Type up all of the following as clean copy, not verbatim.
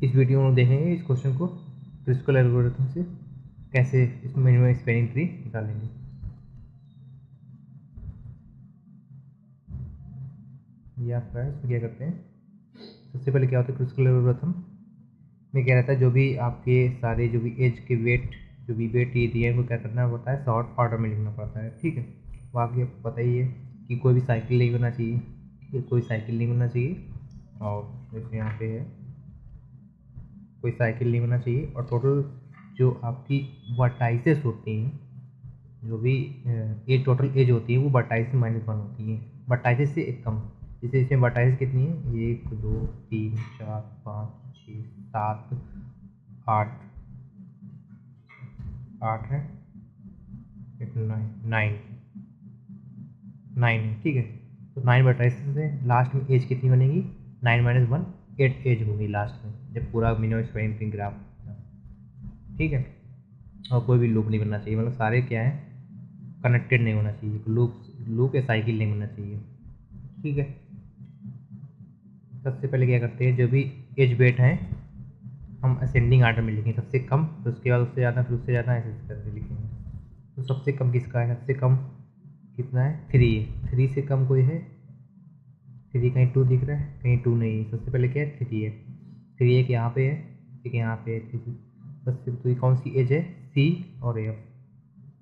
इस वीडियो में देखेंगे इस क्वेश्चन को क्रिस्कल एल्गोरिथम से कैसे इस मिनिमम स्पैनिंग ट्री निकालेंगे। ये आपका है, इसमें क्या करते हैं, सबसे पहले क्या होता है क्रिस्कल एल्गोरिथम में क्या रहता है, जो भी आपके सारे जो भी एज के वेट जो भी वेट ये दिए हैं वो क्या करना होता है, शॉर्ट ऑर्डर में लिखना पड़ता है। ठीक है, बाकी आपको पता ही है कि कोई भी साइकिल नहीं होना चाहिए, ठीक है, कोई साइकिल नहीं होना चाहिए। और जैसे यहाँ पे है कोई साइकिल नहीं होना चाहिए। और टोटल जो आपकी वर्टाइसेस होती हैं, जो भी ये टोटल एज होती है वो वर्टाइस से -1 होती है, वर्टाइसेस से एक कम। जैसे इसमें वर्टाइसेस कितनी है, 1 2 3 4 5 6 7 8 8 है, 9 है। ठीक है, तो 9 वर्टाइसेस से लास्ट में एज कितनी बनेगी, 9 - 1 8 एज होगी लास्ट में, जब पूरा मिनिमम स्पैनिंग ग्राफ। ठीक है, और कोई भी लूप नहीं बनना चाहिए, मतलब सारे क्या है कनेक्टेड नहीं होना चाहिए, लूप या साइकिल नहीं बनना चाहिए। ठीक है, सबसे पहले क्या करते हैं, जो भी एज वेट हैं हम असेंडिंग आर्डर में लिखेंगे, सबसे कम फिर उसके बाद उससे ज़्यादा फिर उससे ज़्यादा ऐसे करके लिखेंगे। तो सबसे कम किसका है, सबसे कम कितना है, 3 है। 3 से कम कोई है, 3 कहीं 2 दिख रहा है, कहीं 2 नहीं है। सबसे पहले क्या है, 3 है। 3 एक यहाँ पे है, एक यहाँ पे है 3। सबसे तो ये कौन सी एज है, सी और एफ।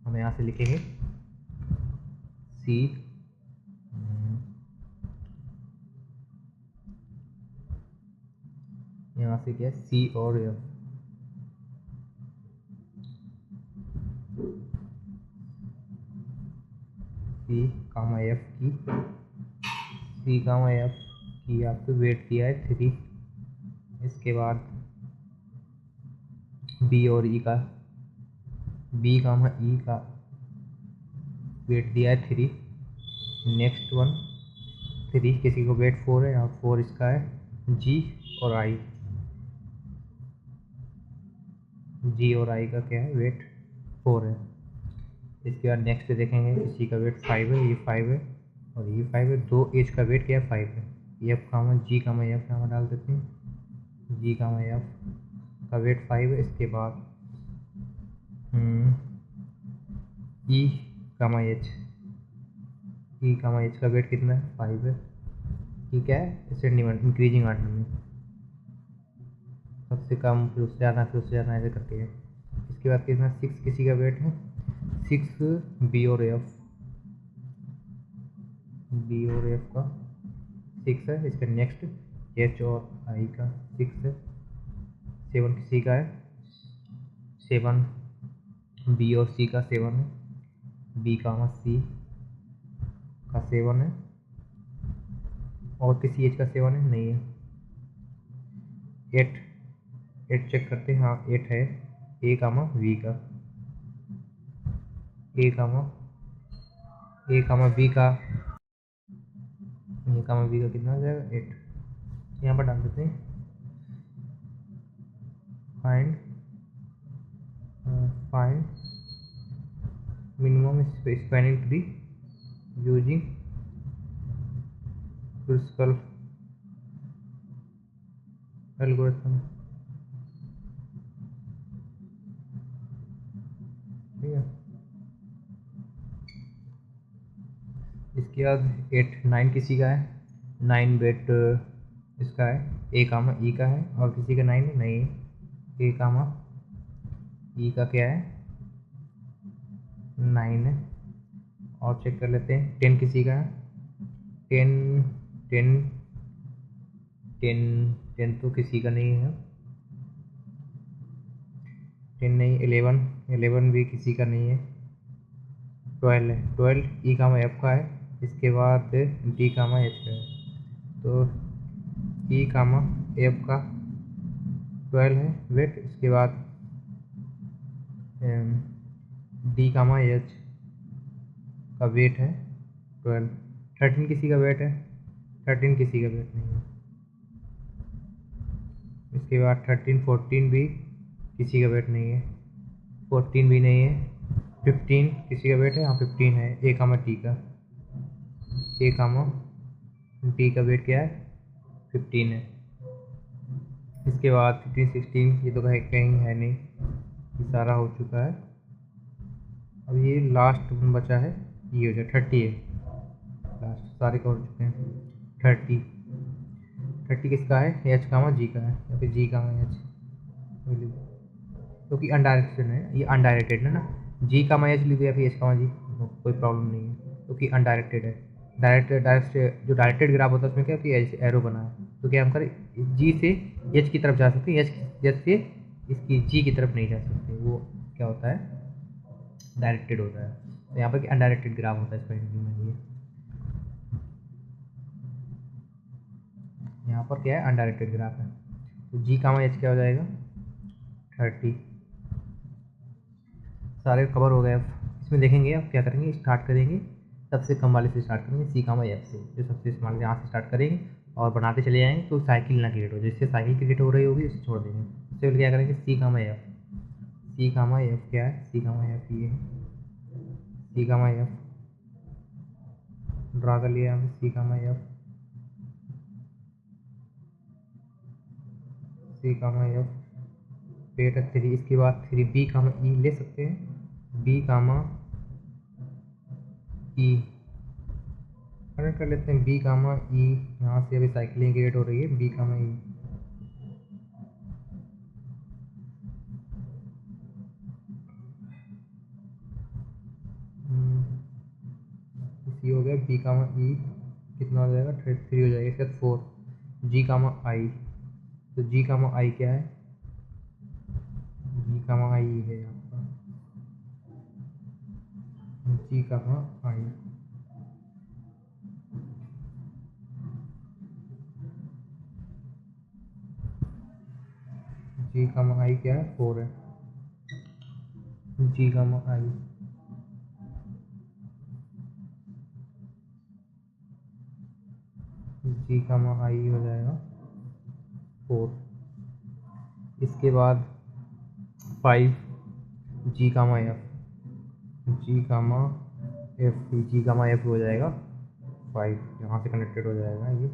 हम यहाँ से लिखेंगे सी, यहाँ से क्या है, सी और एफ। सी कामा एफ की, सी कामा एफ की आपको वेट दिया है 3। इसके बाद बी और ई का, बी कामा ई का वेट दिया है 3। नेक्स्ट वन 3, किसी को वेट 4 है, यहाँ 4 इसका है। जी और आई, जी और आई का क्या है, वेट 4 है। इसके बाद नेक्स्ट देखेंगे, किसी का वेट 5 है, ये 5 है और ये 5 है। दो एज का वेट क्या है, 5 है। एफ कामा जी कामा एफ कामा डाल देते हैं, जी कामा एफ का वेट 5 है। इसके बाद ई कामा एच, ई कामा एच का वेट कितना है, 5 है। ठीक है, असेंडिंग इंक्रीजिंग आर्डर में, सबसे कम फिर उससे ज़्यादा फिर उससे ज़्यादा ऐसे करके है। इसके बाद कितना, 6 किसी का वेट है, 6 बी और एफ, बी और एफ का 6 है। इसका नेक्स्ट एच और आई का 6 है। 7 किसी का है, 7 बी और सी का 7 है, बी कामा सी का 7 है। और किसी एच का 7 है, नहीं है। 8, 8 चेक करते हैं, हाँ 8 है। ए कामा वी का, ए कामा बी का, ए कामा बी का कितना हो जाएगा, 8। यहाँ पर डाल देते हैं, find minimum spanning tree using Kruskal algorithm. ठीक है, इसके बाद 8 9 किसी का है, 9 वेट इसका है, ए कामा ई का है। और किसी का 9 है, नहीं है। ए कामा ई का क्या है, 9 है। और चेक कर लेते हैं, 10 किसी का है, 10 10 10 10 तो किसी का नहीं है, 10 नहीं। 11 11 भी किसी का नहीं है। 12 है, 12 ई कामा एफ का है। इसके बाद डी कामा एच का है। तो ई कामा एफ का 12 है वेट। इसके बाद डी कामा एच का वेट है 12। 13 किसी का वेट है, 13 किसी का वेट नहीं है। इसके बाद 13 14 भी किसी का वेट नहीं है, 14 भी नहीं है। 15 किसी का वेट है, हाँ 15 है। ए कामा टी का, ए कामा टी का वेट क्या है, 15 है। इसके बाद 15 16 ये तो कहीं है नहीं, ये सारा हो चुका है। अब ये लास्ट बचा है, ये हो जाए 30 है, लास्ट सारे कवर हो चुके हैं। 30 किसका है, एच कामा जी का है या फिर जी कामा एच, क्योंकि अनडायरेक्टेड है, ये अनडायरेक्टेड है ना, जी कामा एच लीजिए या फिर एच कामा जी, कोई प्रॉब्लम नहीं है क्योंकि अनडायरेक्टेड है। डायरेक्ट जो डायरेक्टेड ग्राफ होता है उसमें क्या होती है, एरो बना है, तो क्या हम करें, जी से एच की तरफ जा सकते हैं, एच से इसकी जी की तरफ नहीं जा सकते, वो क्या होता है, डायरेक्टेड होता है। तो यहाँ पर अनडायरेक्टेड ग्राफ होता है इस पेंटिंग में, ये यहाँ पर क्या है, अनडायरेक्टेड ग्राफ है। तो जी कामा एच क्या हो जाएगा, 30, सारे कवर हो गए। अब इसमें देखेंगे, अब क्या करेंगे, स्टार्ट करेंगे सबसे कम वाले से स्टार्ट करेंगे, सी कामा एफ से, जो सबसे स्मॉल यहाँ से स्टार्ट करेंगे और बनाते चले जाएंगे, तो साइकिल ना क्रिएट हो, जिससे साइकिल क्रिएट हो रही होगी उसे छोड़ देंगे। उससे पहले क्या करेंगे, सी कामा एफ, सी कामा एफ क्या है, सी कामा एफ ये सी कामा एफ ड्रा कर लिया यहाँ पे, सी कामा एफ, सी कामा एफ पेट 3, इसके बाद 3 बी कामा ई ले सकते हैं, बी कामा ई कनेक्ट कर लेते हैं, बी कामा ई, यहाँ से अभी साइकिलिंग क्रिएट हो रही है, बी कामा ई, इसी हो गया, बी कामा ई कितना हो जाएगा, 3 हो जाएगा, इसके बाद 4 जी कामा आई, तो जी कामा आई क्या है, जी कामा आई है आपका, जी कामा आई, जी कामा आई क्या है, 4 है, जी कामा आई, जी कामा आई हो जाएगा 4। इसके बाद 5 जी कामा एफ, जी कामा एफ, जी कामा एफ हो जाएगा 5, यहाँ से कनेक्टेड हो जाएगा ये,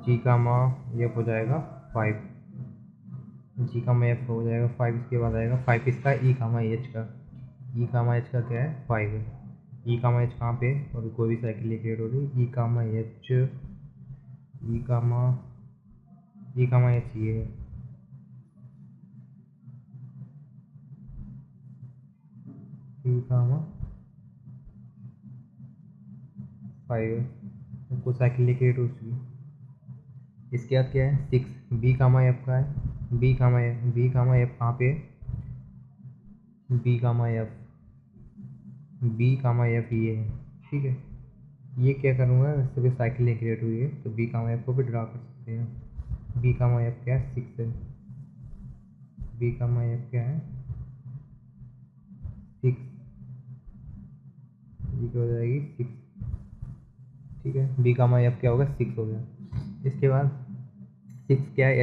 जी कामा एफ हो जाएगा 5, जी कामा एफ हो जाएगा 5। इसके बाद आएगा 5 इसका ई कामा एच का, ई कामा एच का क्या है, 5 है, ई कामा एच कहाँ पे, और कोई भी साइकिल क्रिएट हो रही है, ई कामा एच, ई कामा एच ये है, ई कामा 5 है, तो कोई साइकिल क्रिएट हो चुकी है। इसके बाद क्या है, 6 बी कामा एफ का है, बी कामा एफ कहाँ पे, B comma F, B comma F ये है, ठीक है। ये क्या करूँगा, इससे भी साइकिल क्रिएट हुई है, तो बी कामा एफ को भी ड्रा कर सकते हैं। बी कामा एफ क्या है, 6 है, बी कामा एफ क्या है, 6, ये क्या हो जाएगी 6, ठीक है, बी कामा एफ क्या होगा, 6 हो गया। इसके बाद 6 क्या है,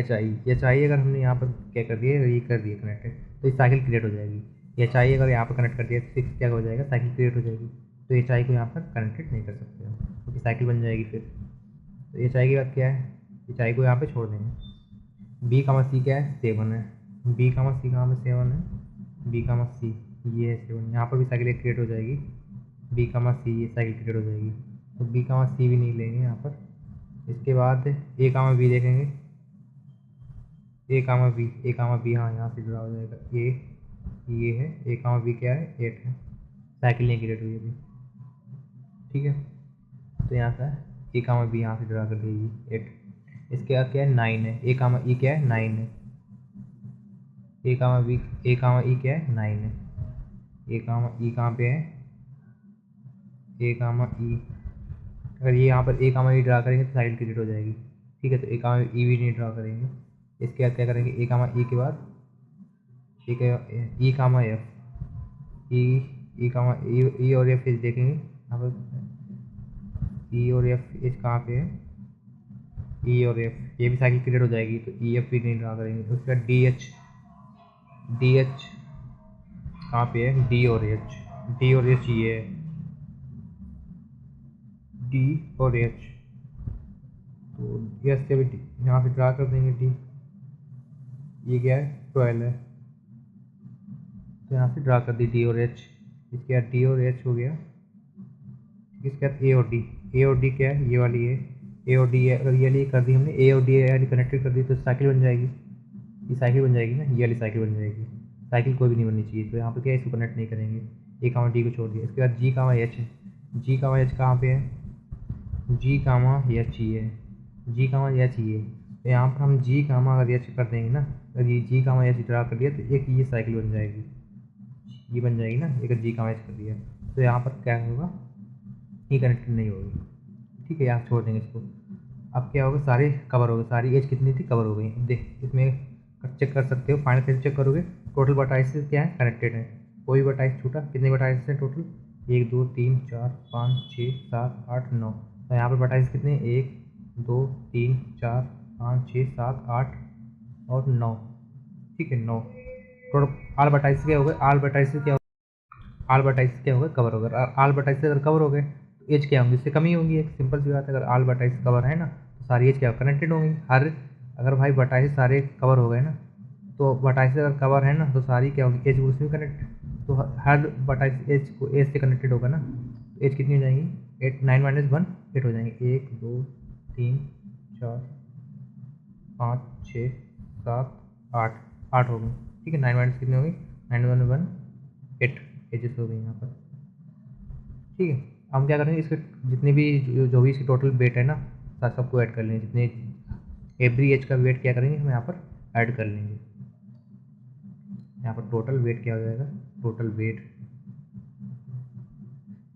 एच आई अगर हमने यहाँ पर क्या कर दिया, ये कर दिया कनेक्टेड, तो ये साइकिल क्रिएट हो जाएगी। एच आई अगर यहाँ पर कनेक्ट कर दिया तो 6 क्या हो जाएगा, साइकिल क्रिएट हो जाएगी, तो एच आई को यहाँ पर कनेक्टेड नहीं कर सकते हम, क्योंकि साइकिल बन जाएगी फिर। तो एच आई की बात क्या है, एच आई को यहाँ पर छोड़ देंगे। बी कामा सी क्या है, 7 है, बी कामा सी कहाँ पर 7 है, बी कामा सी ये है 7, यहाँ पर भी साइकिल क्रिएट हो जाएगी, बी कामा सी ये साइकिल क्रिएट हो जाएगी, तो बी कामा सी भी नहीं लेंगे यहाँ पर। इसके बाद ए कामा बी देखेंगे, ए कामा बी हाँ यहाँ से जुड़ा हो जाएगा, ये है, ए कामा बी क्या है, 8 है, साइकिल नहीं क्रिएट हुई अभी, ठीक है। तो यहाँ का ए कामा बी यहाँ से जुड़ा कर देगी 8। इसके बाद क्या है, 9 है, ए कामा ई क्या है, 9 है, ए कामा ई क्या है, 9 है, ए कामा ई कहाँ पे है, ए कामा ई, अगर ये यहाँ पर ए कामा ई ड्रा करेंगे तो साइकिल क्रिएट हो जाएगी, ठीक है। तो ए कामा ई भी नहीं ड्रा करेंगे। इसके बाद क्या करेंगे, ए कामा ई के बाद ई कामा एफ, ई कामा ई और एफ एच देखेंगे यहाँ पर, ई और एफ एच कहाँ पे है, ई और एफ, ये भी साइकिल क्रिएट हो जाएगी, तो ई एफ भी नहीं ड्रा करेंगे। उसके बाद डी एच कहाँ पे है, डी और एच ये है, डी और एच। तो एस से भी यहाँ से ड्रा कर देंगे डी। ये क्या है 12 है, तो यहाँ से ड्रा कर दी डी और एच। इसके बाद डी और एच हो गया। इसके बाद ए और डी। ए और डी क्या है, ये वाली है ए और डी है। अगर ये वाली कर दी हमने, ए और डी वाली कनेक्टेड कर दी तो साइकिल बन जाएगी। ये साइकिल बन जाएगी ना, ये वाली साइकिल बन जाएगी। साइकिल कोई भी नहीं बननी चाहिए, तो यहाँ पे क्या है, इसको कनेक्ट नहीं करेंगे। ए कामा डी को छोड़ दिया। इसके बाद जी कामा एच है। जी कामा एच कहाँ पे है, जी कामा एच ही है, जी कामा एच ही है। तो यहाँ पर हम जी कामा अगर एच कर देंगे ना, अगर ये जी कामा एच ड्रा कर दिया तो एक ये साइकिल बन जाएगी, ये बन जाएगी ना। एक जी कामा एच कर दिया तो यहाँ पर क्या होगा, ये कनेक्टेड नहीं होगी। ठीक है, यहाँ छोड़ देंगे इसको। अब क्या होगा, सारे कवर हो गए, सारी एज कितनी थी कवर हो गई। देख इसमें चेक कर सकते हो, फाइनल कैसे चेक करोगे, टोटल वर्टाइस क्या है कनेक्टेड है। कोई वर्टाइस छूटा, कितने वर्टाइस हैं टोटल, 1 2 3 4 5 6 7 8 9। तो यहाँ पर वर्टाइस कितने, 1 2 3 4 5 6 7 8 और 9। ठीक है 9 टोटल। आल वर्टाइस क्या हो गए, आल वर्टाइस क्या, आल वर्टाइस क्या होगा कवर होगा। आल वर्टाइस अगर कवर हो गए तो एज क्या होंगी, इससे कमी होंगी। एक सिंपल सी बात है, अगर आल वर्टाइस कवर है ना तो सारी एज क्या कनेक्टेड होंगी। हर अगर भाई वर्टाइस सारे कवर हो गए ना, तो वर्टाइस अगर कवर है ना तो सारी क्या होगी, एज उसमें कनेक्ट। तो हर वर्टाइस एज को एज से कनेक्टेड होगा ना, तो एज कितनी हो जाएंगी, 8 9 - 1 8 हो जाएंगे। 1 2 3 4 5 6 7 8 8 हो गई। ठीक है, 9 कितनी होगी, 9 1 1 8 एजेस हो गई यहाँ पर। ठीक है, हम क्या करेंगे, इसके जितने भी जो भी इसकी टोटल वेट है ना, सबको ऐड कर लेंगे। जितने एवरी एज का वेट क्या करेंगे, हम यहाँ पर ऐड कर लेंगे। यहाँ पर टोटल वेट क्या हो जाएगा, टोटल वेट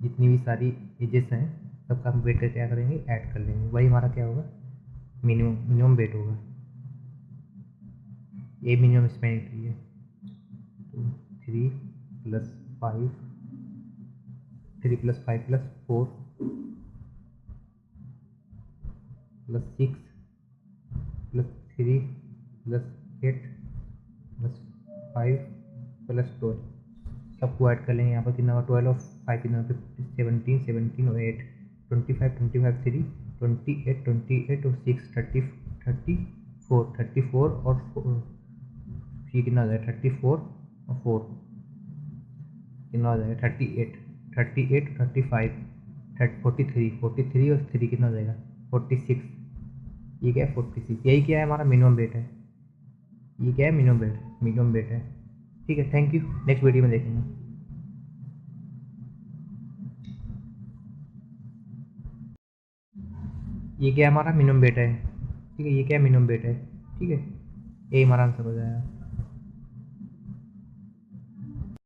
जितनी भी सारी एजेस हैं सबका हम वेट का क्या करेंगे, ऐड कर लेंगे। वही हमारा क्या होगा, मिनिमम वेट होगा। ये मिनिमम स्पेंड की है, तो 3 + 5 3 + 5 + 4 + 6 + 3 + 8 + 5 + 12 सबको ऐड कर लेंगे। यहाँ पर कितना होगा, 12 और 5 कितना, 17 17 और 8 25 25 3 28 28 और 6 34 34 और 4 ये कितना हो जाएगा, 34 और 4 कितना हो जाएगा, 38 38 35 43 43 और 3 कितना हो जाएगा, 46। ये क्या है 46, यही क्या है हमारा मिनिमम वेट है। ये क्या है मिनिमम वेट है। ठीक है, थैंक यू, नेक्स्ट वीडियो में देखेंगे। ये क्या है हमारा मिनिमम वेट है। ठीक है, ये क्या है मिनिमम वेट है। ठीक है, यही हमारा आंसर हो जाएगा।